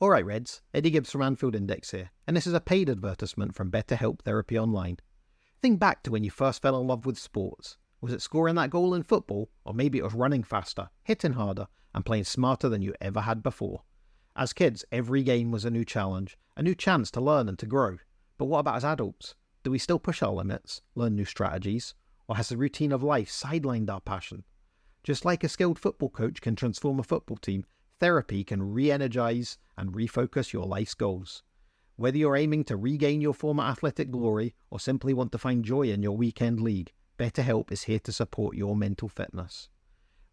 Alright Reds, Eddie Gibbs from Anfield Index here, and this is a paid advertisement from BetterHelp Therapy Online. Think back to when you first fell in love with sports. Was it scoring that goal in football, or maybe it was running faster, hitting harder, and playing smarter than you ever had before? As kids, every game was a new challenge, a new chance to learn and to grow. But what about as adults? Do we still push our limits, learn new strategies, or has the routine of life sidelined our passion? Just like a skilled football coach can transform a football team, therapy can re-energize and refocus your life's goals. Whether you're aiming to regain your former athletic glory or simply want to find joy in your weekend league, BetterHelp is here to support your mental fitness.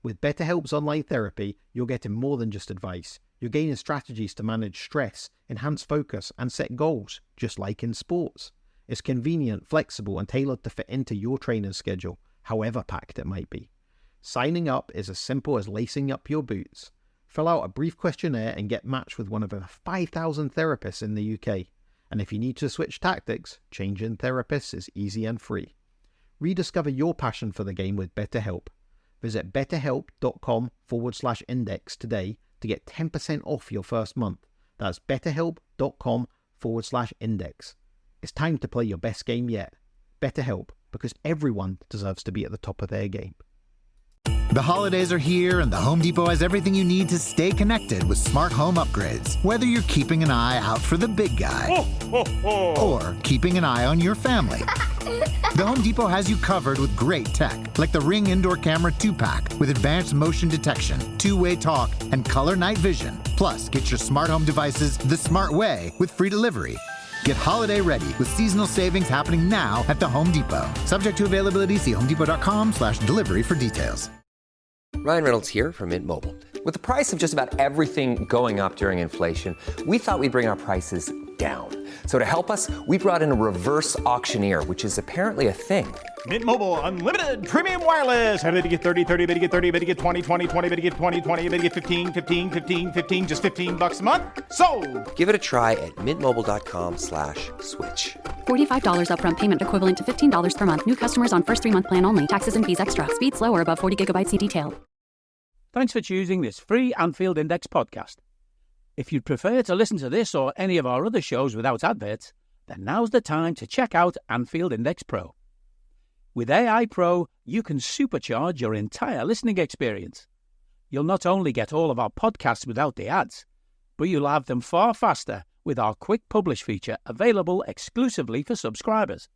With BetterHelp's online therapy, you're getting more than just advice. You're gaining strategies to manage stress, enhance focus, and set goals, just like in sports. It's convenient, flexible, and tailored to fit into your training schedule, however packed it might be. Signing up is as simple as lacing up your boots. Fill out a brief questionnaire and get matched with one of over 5,000 therapists in the UK. And if you need to switch tactics, changing therapists is easy and free. Rediscover your passion for the game with BetterHelp. Visit betterhelp.com/index today to get 10% off your first month. That's betterhelp.com/index. It's time to play your best game yet. BetterHelp, because everyone deserves to be at the top of their game. The holidays are here, and the Home Depot has everything you need to stay connected with smart home upgrades. Whether you're keeping an eye out for the big guy or keeping an eye on your family, the Home Depot has you covered with great tech, like the Ring Indoor Camera 2-pack with advanced motion detection, two-way talk, and color night vision. Plus, get your smart home devices the smart way with free delivery. Get holiday ready with seasonal savings happening now at the Home Depot. Subject to availability, see homedepot.com/delivery for details. Ryan Reynolds here from Mint Mobile. With the price of just about everything going up during inflation, we thought we'd bring our prices down. So to help us, we brought in a reverse auctioneer, which is apparently a thing. Mint Mobile Unlimited Premium Wireless. How to get 30, 30, bit to get 30, bit to get 20, 20, 20, bit to get 20, 20, bit to get 15, 15, 15, 15, just $15 a month? Sold! Give it a try at mintmobile.com/switch. $45 upfront payment equivalent to $15 per month. New customers on first 3-month plan only. Taxes and fees extra. Speed slower above 40 gigabytes. See detail. Thanks for choosing this free Anfield Index podcast. If you'd prefer to listen to this or any of our other shows without adverts, then now's the time to check out Anfield Index Pro. With AI Pro, you can supercharge your entire listening experience. You'll not only get all of our podcasts without the ads, but you'll have them far faster with our Quick Publish feature available exclusively for subscribers.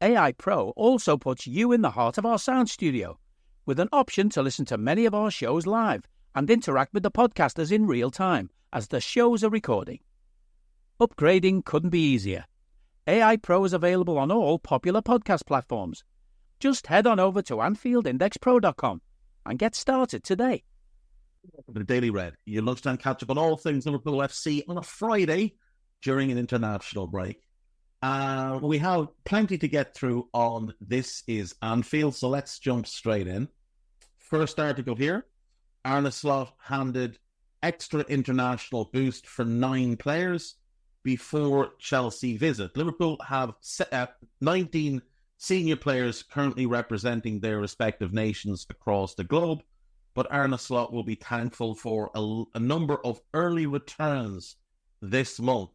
AI Pro also puts you in the heart of our sound studio, with an option to listen to many of our shows live and interact with the podcasters in real time as the shows are recording. Upgrading couldn't be easier. AI Pro is available on all popular podcast platforms. Just head on over to anfieldindexpro.com and get started today. The Daily Red, your lunchtime catch-up on all things Liverpool FC on a Friday during an international break. We have plenty to get through on This is Anfield, so let's jump straight in. First article here, Arne handed extra international boost for 9 players before Chelsea visit. Liverpool have 19 senior players currently representing their respective nations across the globe, but Arne Slot will be thankful for a number of early returns this month.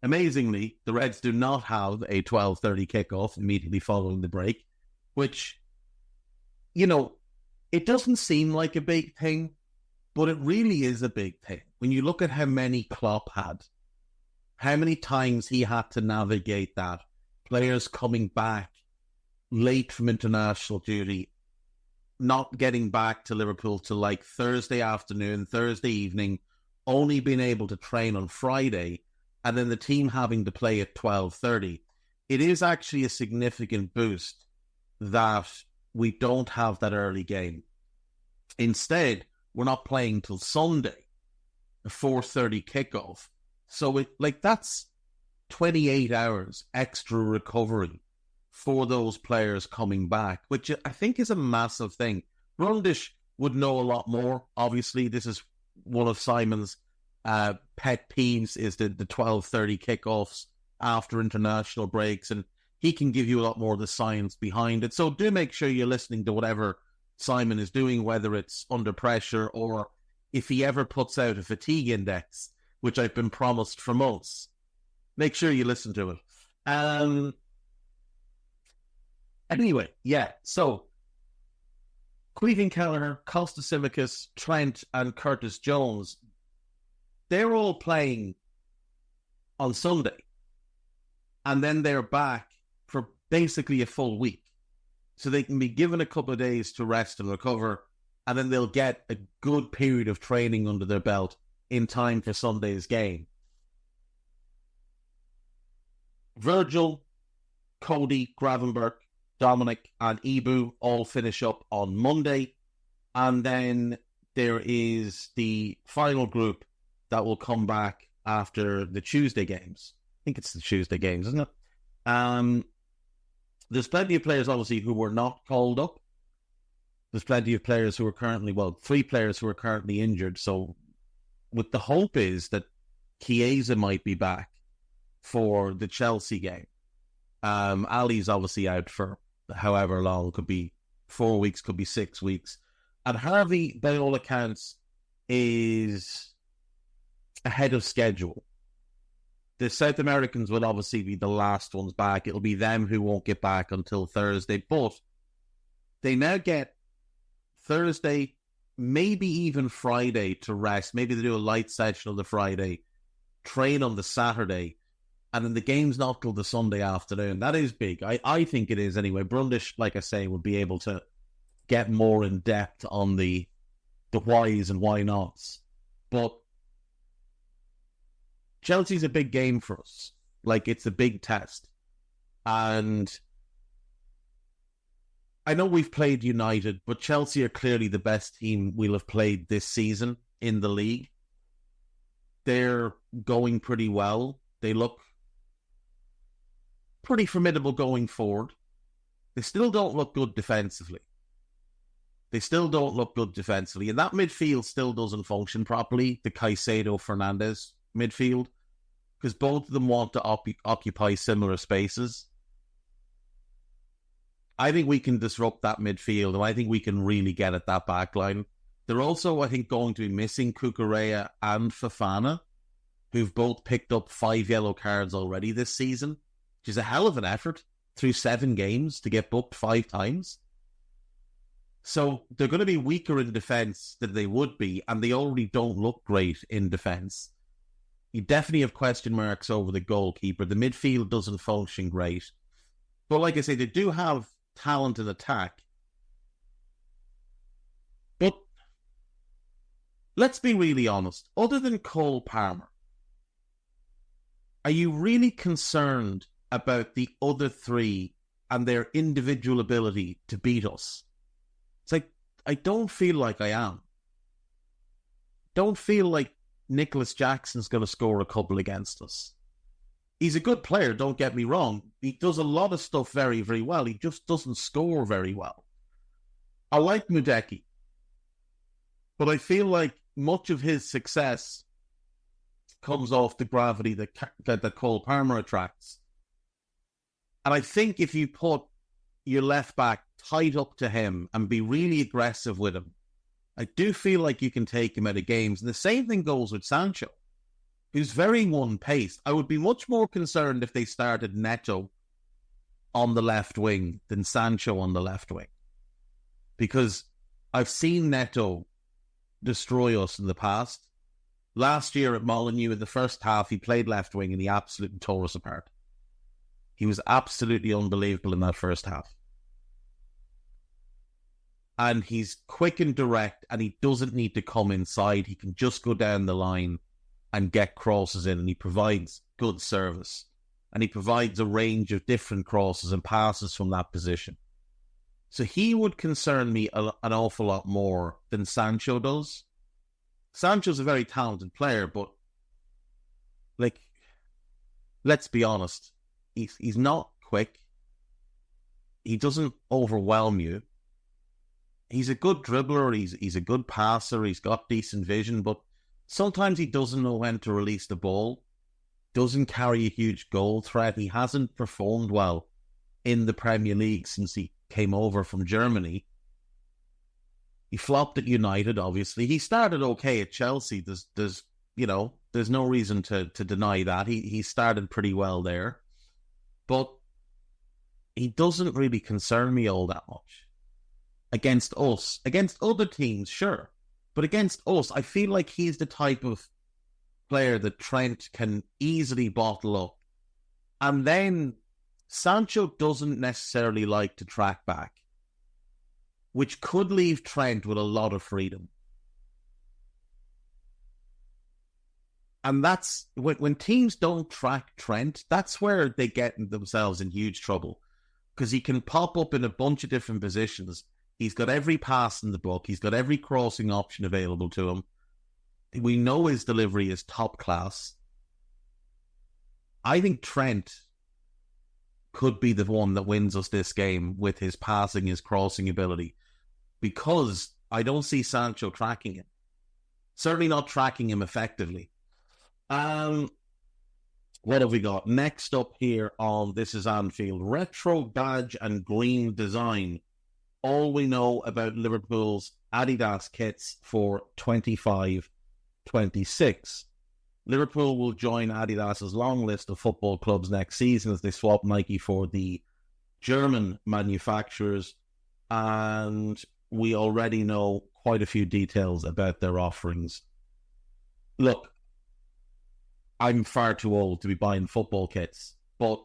Amazingly, the Reds do not have a 12:30 kickoff immediately following the break, which, it doesn't seem like a big thing, but it really is a big thing. When you look at how many Klopp had, how many times he had to navigate that, players coming back late from international duty, not getting back to Liverpool till like Thursday afternoon, Thursday evening, only being able to train on Friday, and then the team having to play at 12:30. It is actually a significant boost that we don't have that early game. Instead, we're not playing till Sunday, a 4:30 kickoff. So that's 28 hours extra recovery for those players coming back, which I think is a massive thing. Rundish would know a lot more. Obviously, this is one of Simon's pet peeves, is the 12:30 kickoffs after international breaks, and he can give you a lot more of the science behind it. So do make sure you're listening to whatever Simon is doing, whether it's under pressure or if he ever puts out a fatigue index, which I've been promised for months. Make sure you listen to it. Anyway, yeah, so Queven Kelleher, Costa Simicas, Trent, and Curtis Jones, they're all playing on Sunday. And then they're back for basically a full week. So they can be given a couple of days to rest and recover, and then they'll get a good period of training under their belt in time for Sunday's game. Virgil, Cody, Gravenberch, Dominic, and Ibu all finish up on Monday. And then there is the final group that will come back after the Tuesday games. I think it's the Tuesday games, isn't it? There's plenty of players, obviously, who were not called up. There's plenty of players who are currently, 3 players who are currently injured. So what the hope is that Chiesa might be back for the Chelsea game. Ali's obviously out for however long. Could be 4 weeks, could be 6 weeks. And Harvey, by all accounts, is ahead of schedule. The South Americans will obviously be the last ones back. It'll be them who won't get back until Thursday. But they now get Thursday, maybe even Friday to rest. Maybe they do a light session on the Friday, train on the Saturday, and then the game's not till the Sunday afternoon. That is big. I think it is anyway. Brundish, like I say, would be able to get more in depth on the whys and why nots. But Chelsea's a big game for us. Like, it's a big test. And I know we've played United, but Chelsea are clearly the best team we'll have played this season in the league. They're going pretty well. They look pretty formidable going forward. They still don't look good defensively. And that midfield still doesn't function properly, the Caicedo-Fernandes midfield, because both of them want to occupy similar spaces. I think we can disrupt that midfield, and I think we can really get at that back line. They're also, I think, going to be missing Cucurella and Fofana, who've both picked up 5 yellow cards already this season, which is a hell of an effort through 7 games to get booked 5 times. So they're going to be weaker in defence than they would be, and they already don't look great in defence. You definitely have question marks over the goalkeeper. The midfield doesn't function great. But like I say, they do have talent in attack. But let's be really honest. Other than Cole Palmer, are you really concerned about the other 3 and their individual ability to beat us? It's like, I don't feel like I am. Don't feel like Nicholas Jackson's going to score a couple against us. He's a good player, don't get me wrong. He does a lot of stuff very, very well. He just doesn't score very well. I like Mudeki, but I feel like much of his success comes off the gravity that Cole Palmer attracts. And I think if you put your left back tight up to him and be really aggressive with him, I do feel like you can take him out of games. And the same thing goes with Sancho, who's very one-paced. I would be much more concerned if they started Neto on the left wing than Sancho on the left wing. Because I've seen Neto destroy us in the past. Last year at Molineux, in the first half, he played left wing and he absolutely tore us apart. He was absolutely unbelievable in that first half. And he's quick and direct, and he doesn't need to come inside. He can just go down the line and get crosses in, and he provides good service. And he provides a range of different crosses and passes from that position. So he would concern me an awful lot more than Sancho does. Sancho's a very talented player, but, like, let's be honest, he's not quick. He doesn't overwhelm you. He's a good dribbler, he's a good passer, he's got decent vision, but sometimes he doesn't know when to release the ball, doesn't carry a huge goal threat. He hasn't performed well in the Premier League since he came over from Germany. He flopped at United, obviously. He started okay at Chelsea. There's There's no reason to deny that. He started pretty well there. But he doesn't really concern me all that much. Against us. Against other teams, sure. But against us, I feel like he's the type of player that Trent can easily bottle up. And then Sancho doesn't necessarily like to track back, which could leave Trent with a lot of freedom. And that's when teams don't track Trent, that's where they get themselves in huge trouble, because he can pop up in a bunch of different positions. He's got every pass in the book. He's got every crossing option available to him. We know his delivery is top class. I think Trent could be the one that wins us this game with his passing, his crossing ability, because I don't see Sancho tracking him. Certainly not tracking him effectively. What have we got? Next up here on This Is Anfield, retro badge and green design. All we know about Liverpool's Adidas kits for 25-26. Liverpool will join Adidas's long list of football clubs next season as they swap Nike for the German manufacturers, and we already know quite a few details about their offerings. Look, I'm far too old to be buying football kits, but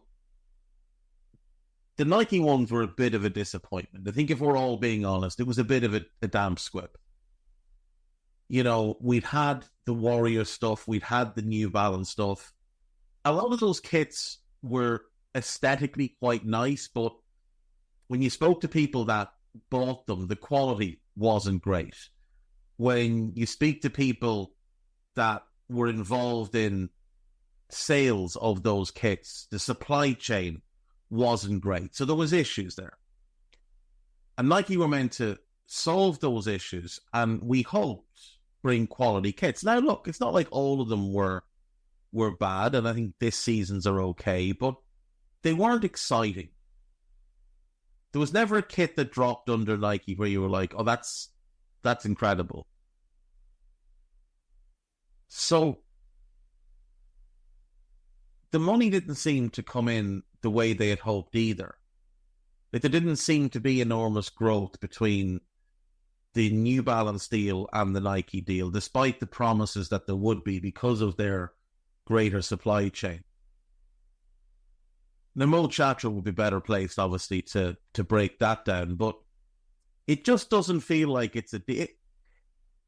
the Nike ones were a bit of a disappointment. I think if we're all being honest, it was a bit of a damp squib. You know, we'd had the Warrior stuff, we'd had the New Balance stuff. A lot of those kits were aesthetically quite nice, but when you spoke to people that bought them, the quality wasn't great. When you speak to people that were involved in sales of those kits, the supply chain wasn't great. So there was issues there. And Nike were meant to solve those issues, and we hoped bring quality kits. Now, look, it's not like all of them were bad, and I think this season's are okay, but they weren't exciting. There was never a kit that dropped under Nike where you were like, oh, that's incredible. So the money didn't seem to come in the way they had hoped either. Like, there didn't seem to be enormous growth between the New Balance deal and the Nike deal, despite the promises that there would be because of their greater supply chain. Now, Mo Chatra would be better placed, obviously, to break that down, but it just doesn't feel like it's a deal.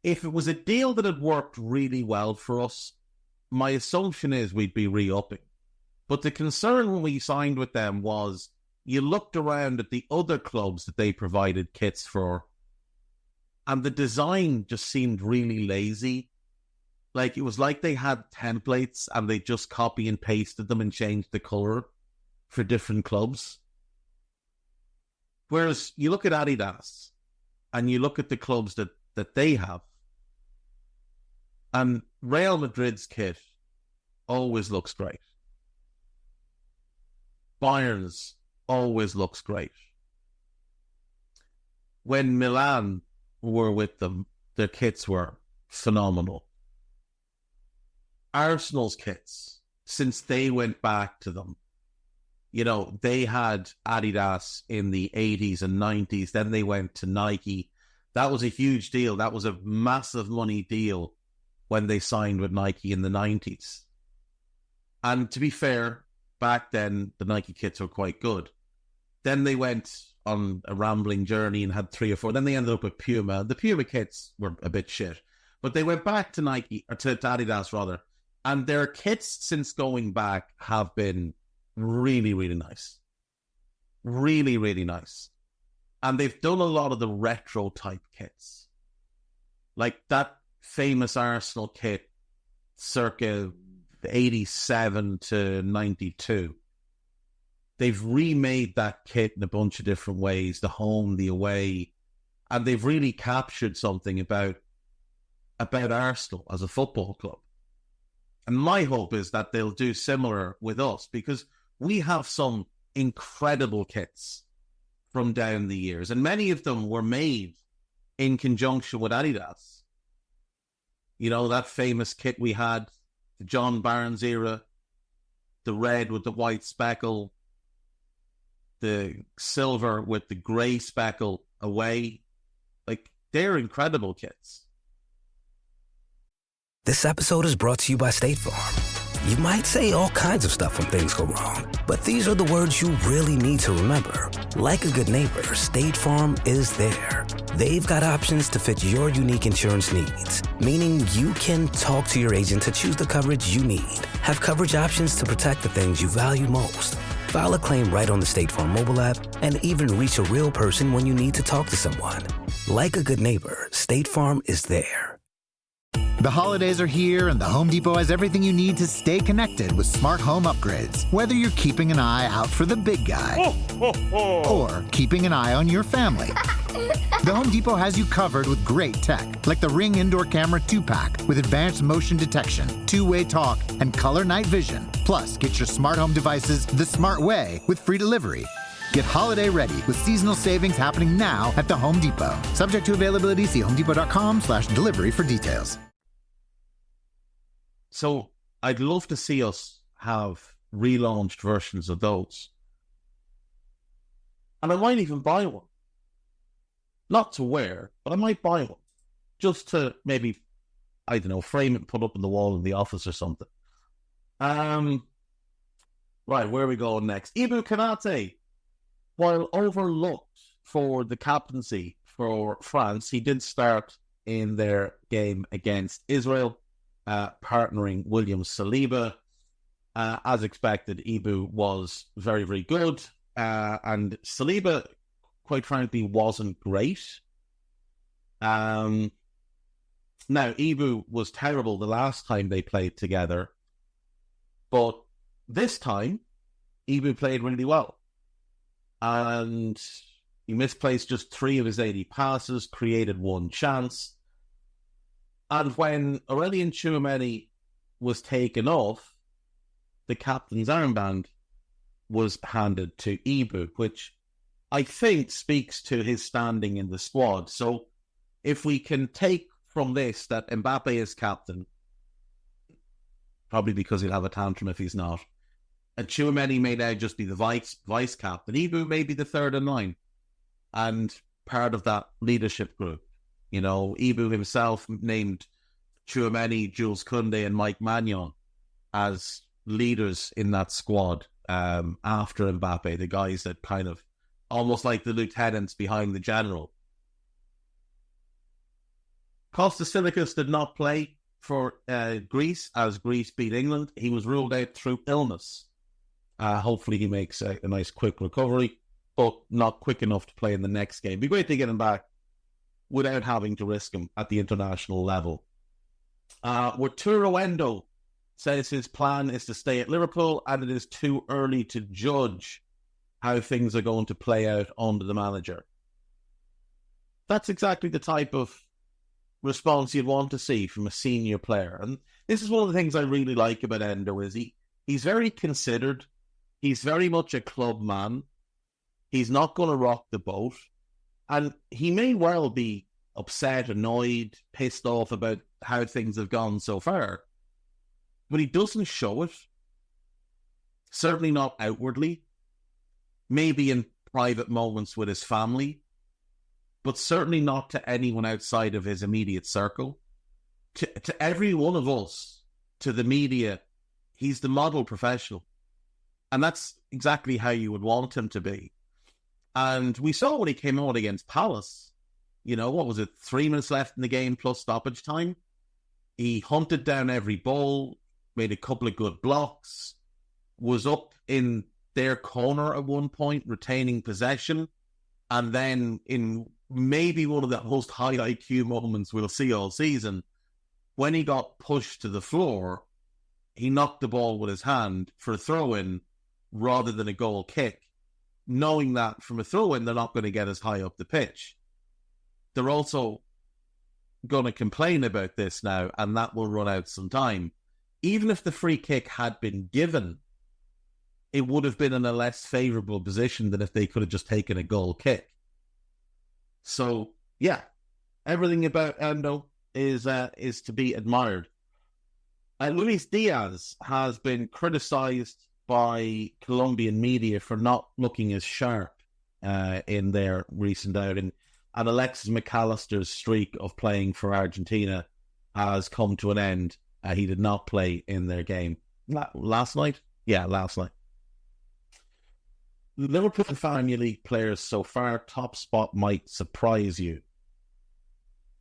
If it was a deal that had worked really well for us, my assumption is we'd be re-upping. But the concern when we signed with them was you looked around at the other clubs that they provided kits for, and the design just seemed really lazy. Like, it was like they had templates and they just copy and pasted them and changed the colour for different clubs. Whereas you look at Adidas and you look at the clubs that they have, and Real Madrid's kit always looks great. Bayern's always looks great. When Milan were with them, their kits were phenomenal. Arsenal's kits, since they went back to them, you know, they had Adidas in the 80s and 90s, then they went to Nike. That was a huge deal. That was a massive money deal when they signed with Nike in the 90s. And to be fair, back then, the Nike kits were quite good. Then they went on a rambling journey and had 3 or 4. Then they ended up with Puma. The Puma kits were a bit shit. But they went back to Nike, or to Adidas rather. And their kits since going back have been really, really nice. Really, really nice. And they've done a lot of the retro type kits. Like that famous Arsenal kit circa 87 to 92. They've remade that kit in a bunch of different ways, the home, the away, and they've really captured something about Arsenal as a football club. And my hope is that they'll do similar with us, because we have some incredible kits from down the years, and many of them were made in conjunction with Adidas. You know, that famous kit we had, the John Barnes era, the red with the white speckle, the silver with the grey speckle away. Like, they're incredible kits. This episode is brought to you by State Farm. You might say all kinds of stuff when things go wrong, but these are the words you really need to remember. Like a good neighbor, State Farm is there. They've got options to fit your unique insurance needs, meaning you can talk to your agent to choose the coverage you need, have coverage options to protect the things you value most, file a claim right on the State Farm mobile app, and even reach a real person when you need to talk to someone. Like a good neighbor, State Farm is there. The holidays are here, and the Home Depot has everything you need to stay connected with smart home upgrades. Whether you're keeping an eye out for the big guy or keeping an eye on your family, the Home Depot has you covered with great tech, like the Ring Indoor Camera 2-pack with advanced motion detection, two-way talk, and color night vision. Plus, get your smart home devices the smart way with free delivery. Get holiday ready with seasonal savings happening now at the Home Depot. Subject to availability, see homedepot.com/delivery for details. So I'd love to see us have relaunched versions of those. And I might even buy one. Not to wear, but I might buy one. Just to maybe, I don't know, frame it and put up on the wall in the office or something. Right, where are we going next? Ibou Konate, while overlooked for the captaincy for France, he did start in their game against Israel, partnering William Saliba. As expected, Ibou was very, very good. And Saliba, quite frankly, wasn't great. Now, Ibou was terrible the last time they played together. But this time, Ibou played really well. And he misplaced just 3 of his 80 passes, created 1 chance. And when Aurélien Tchouameni was taken off, the captain's armband was handed to Ibou, which I think speaks to his standing in the squad. So if we can take from this that Mbappe is captain, probably because he'll have a tantrum if he's not, and Tchouameni may now just be the vice captain, Ibou may be the third in line and part of that leadership group. You know, Ibou himself named Tchouameni, Jules Koundé, and Mike Maignan as leaders in that squad after Mbappe, the guys that kind of almost like the lieutenants behind the general. Kostas Tsimikas did not play for Greece as Greece beat England. He was ruled out through illness. Hopefully he makes a nice quick recovery, but not quick enough to play in the next game. It'd be great to get him back without having to risk him at the international level. Arturo Endo says his plan is to stay at Liverpool and it is too early to judge how things are going to play out under the manager. That's exactly the type of response you'd want to see from a senior player. And this is one of the things I really like about Endo is he's very considered. He's very much a club man. He's not going to rock the boat. And he may well be upset, annoyed, pissed off about how things have gone so far. But he doesn't show it. Certainly not outwardly. Maybe in private moments with his family. But certainly not to anyone outside of his immediate circle. To every one of us, to the media, he's the model professional. And that's exactly how you would want him to be. And we saw when he came out against Palace, you know, what was it, 3 minutes left in the game plus stoppage time? He hunted down every ball, made a couple of good blocks, was up in their corner at one point, retaining possession. And then in maybe one of the most high IQ moments we'll see all season, when he got pushed to the floor, he knocked the ball with his hand for a throw-in rather than a goal kick, knowing that from a throw-in, they're not going to get as high up the pitch. They're also going to complain about this now, and that will run out some time. Even if the free kick had been given, it would have been in a less favourable position than if they could have just taken a goal kick. So, yeah, everything about Endo is to be admired. Luis Diaz has been criticised by Colombian media for not looking as sharp in their recent outing. And Alexis McAllister's streak of playing for Argentina has come to an end. He did not play in their game. Last night? Yeah, last night. Liverpool and Premier League players so far, top spot might surprise you.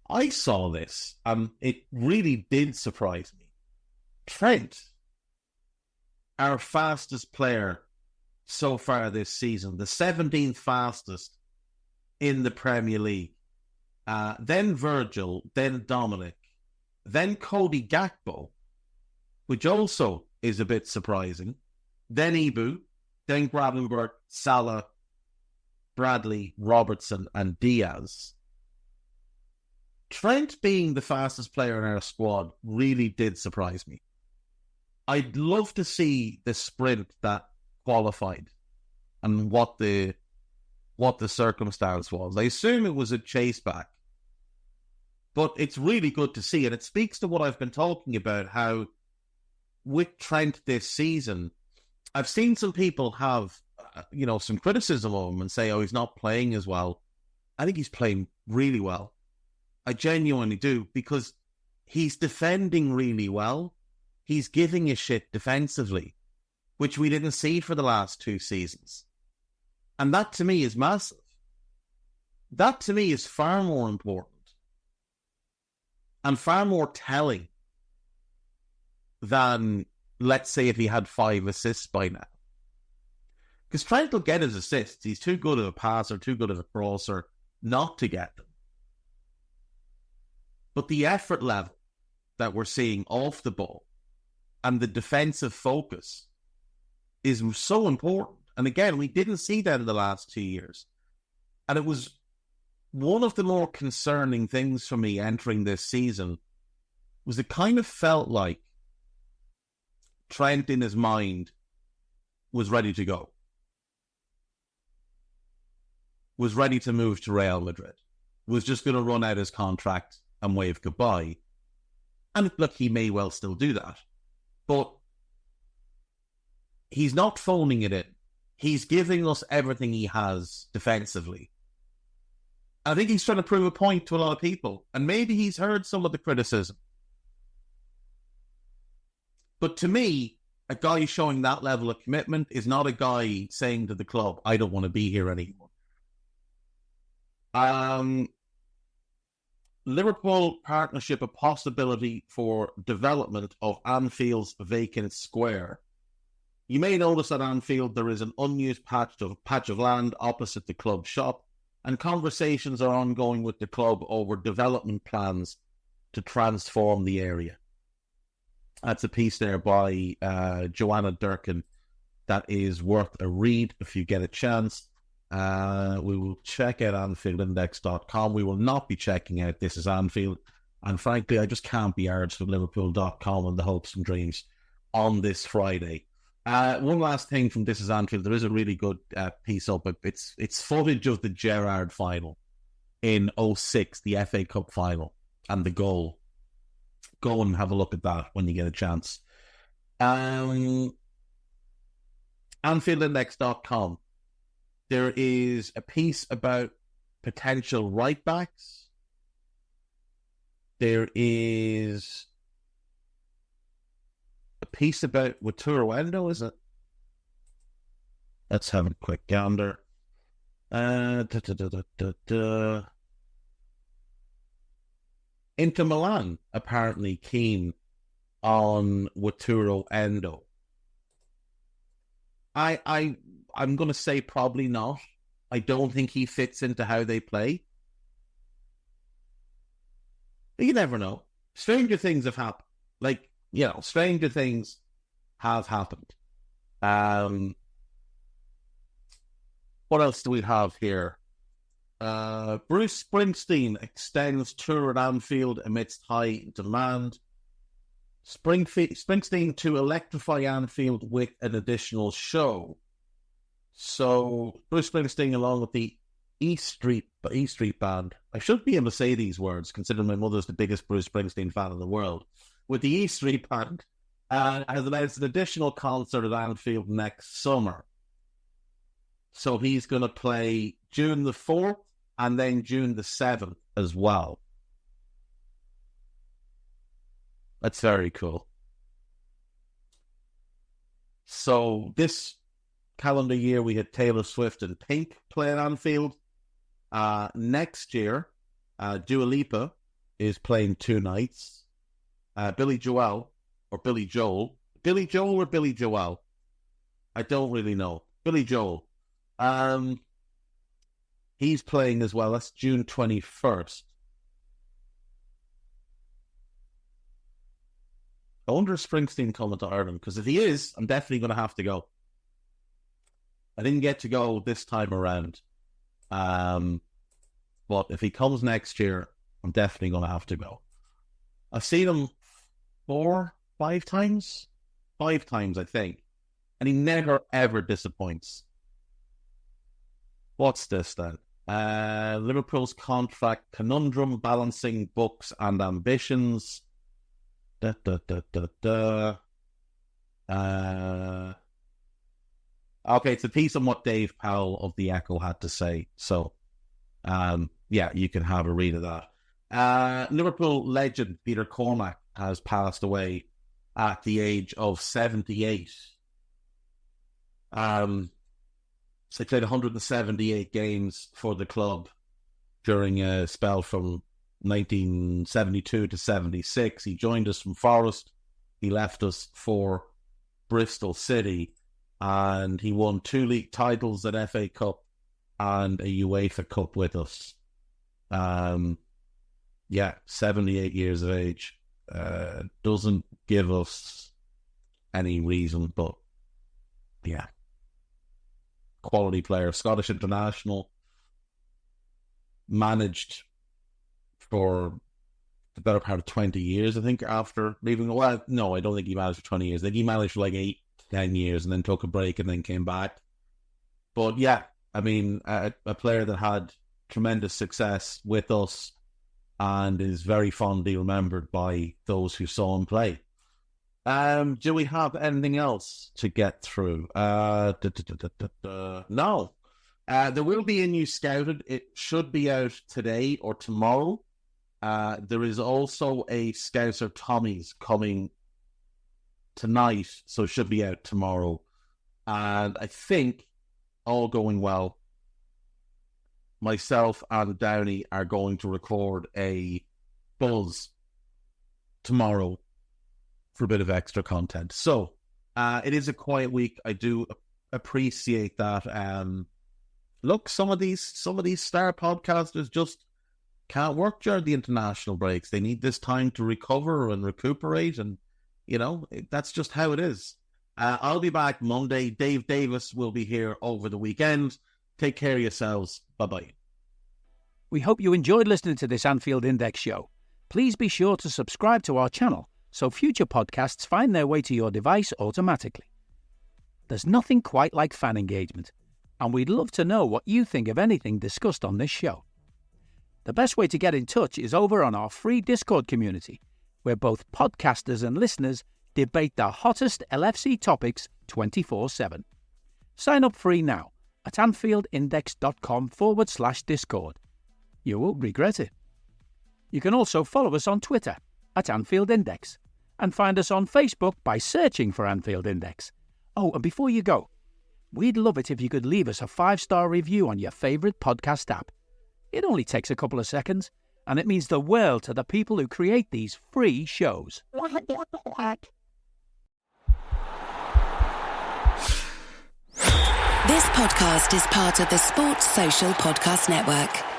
I saw this, and it really did surprise me. Trent, our fastest player so far this season, the 17th fastest in the Premier League. Then Virgil, then Dominic, then Cody Gakpo, which also is a bit surprising. Then Ibu, then Gravenberch, Salah, Bradley, Robertson, and Diaz. Trent being the fastest player in our squad really did surprise me. I'd love to see the sprint that qualified and what the circumstance was. I assume it was a chase back, but it's really good to see, and it speaks to what I've been talking about, how with Trent this season, I've seen some people have, some criticism of him and say, oh, he's not playing as well. I think he's playing really well. I genuinely do, because he's defending really well. He's giving a shit defensively, which we didn't see for the last 2 seasons. And that to me is massive. That to me is far more important and far more telling than, let's say, if he had 5 assists by now. Because Trent will get his assists. He's too good of a passer, too good of a crosser not to get them. But the effort level that we're seeing off the ball and the defensive focus is so important. And again, we didn't see that in the last 2 years. And it was one of the more concerning things for me entering this season, was it kind of felt like Trent in his mind was ready to go. Was ready to move to Real Madrid. Was just going to run out his contract and wave goodbye. And look, he may well still do that. But he's not phoning it in. He's giving us everything he has defensively. I think he's trying to prove a point to a lot of people. And maybe he's heard some of the criticism. But to me, a guy showing that level of commitment is not a guy saying to the club, I don't want to be here anymore. Liverpool partnership, a possibility for development of Anfield's vacant square. You may notice at Anfield there is an unused patch of land opposite the club shop, and conversations are ongoing with the club over development plans to transform the area. That's a piece there by Joanna Durkin that is worth a read if you get a chance. We will check out anfieldindex.com. We will not be checking out This Is Anfield. And frankly, I just can't be arsed with Liverpool.com and the hopes and dreams on this Friday. One last thing from This Is Anfield. There is a really good piece up. It's footage of the Gerrard final in 2006, the FA Cup final, and the goal. Go and have a look at that when you get a chance. Anfieldindex.com. There is a piece about potential right-backs. There is a piece about Wataru Endo, is it? Let's have a quick gander. Inter Milan apparently keen on Wataru Endo. I'm going to say probably not. I don't think he fits into how they play. But you never know. Stranger things have happened. Stranger things have happened. What else do we have here? Bruce Springsteen extends tour at Anfield amidst high demand. Springsteen to electrify Anfield with an additional show. So Bruce Springsteen, along with the E Street Band, I should be able to say these words, considering my mother's the biggest Bruce Springsteen fan in the world. With the E Street Band has announced an additional concert at Anfield next summer. So he's going to play June the 4th and then June the 7th as well. That's very cool. So this calendar year, we had Taylor Swift and Pink play at Anfield. Next year, Dua Lipa is playing 2 nights. Billy Joel or Billy Joel. Billy Joel or Billy Joel? I don't really know. Billy Joel. He's playing as well. That's June 21st. I wonder if Springsteen coming to Ireland, because if he is, I'm definitely going to have to go. I didn't get to go this time around. But if he comes next year, I'm definitely going to have to go. I've seen him 5 times, I think. And he never, ever disappoints. What's this then? Liverpool's contract conundrum, balancing books and ambitions. Okay, it's a piece on what Dave Powell of The Echo had to say. So, yeah, you can have a read of that. Liverpool legend Peter Cormack has passed away at the age of 78. So he played 178 games for the club during a spell from 1972 to 76. He joined us from Forest. He left us for Bristol City, and he won 2 league titles, an FA Cup and a UEFA Cup with us. 78 years of age. Doesn't give us any reason, but yeah. Quality player, Scottish international, managed for the better part of 20 years, I think, after leaving. Well, no, I don't think he managed for 20 years. I think he managed for like 8 to 10 years and then took a break and then came back. But yeah, I mean, a player that had tremendous success with us and is very fondly remembered by those who saw him play. Do we have anything else to get through? No. There will be a new Scouted. It should be out today or tomorrow. There is also a Scouser Tommy's coming tonight, so it should be out tomorrow. And I think, all going well, myself and Downey are going to record a buzz tomorrow for a bit of extra content. So, it is a quiet week. I do appreciate that. Look, some of these star podcasters just can't work during the international breaks. They need this time to recover and recuperate, and that's just how it is. I'll be back Monday. Dave Davis will be here over the weekend. Take care of yourselves. Bye-bye. We hope you enjoyed listening to this Anfield Index show. Please be sure to subscribe to our channel so future podcasts find their way to your device automatically. There's nothing quite like fan engagement, and we'd love to know what you think of anything discussed on this show. The best way to get in touch is over on our free Discord community, where both podcasters and listeners debate the hottest LFC topics 24/7. Sign up free now at anfieldindex.com/Discord. You won't regret it. You can also follow us on Twitter at Anfield Index and find us on Facebook by searching for Anfield Index. Oh, and before you go, we'd love it if you could leave us a 5-star review on your favourite podcast app. It only takes a couple of seconds, and it means the world to the people who create these free shows. This podcast is part of the Sports Social Podcast Network.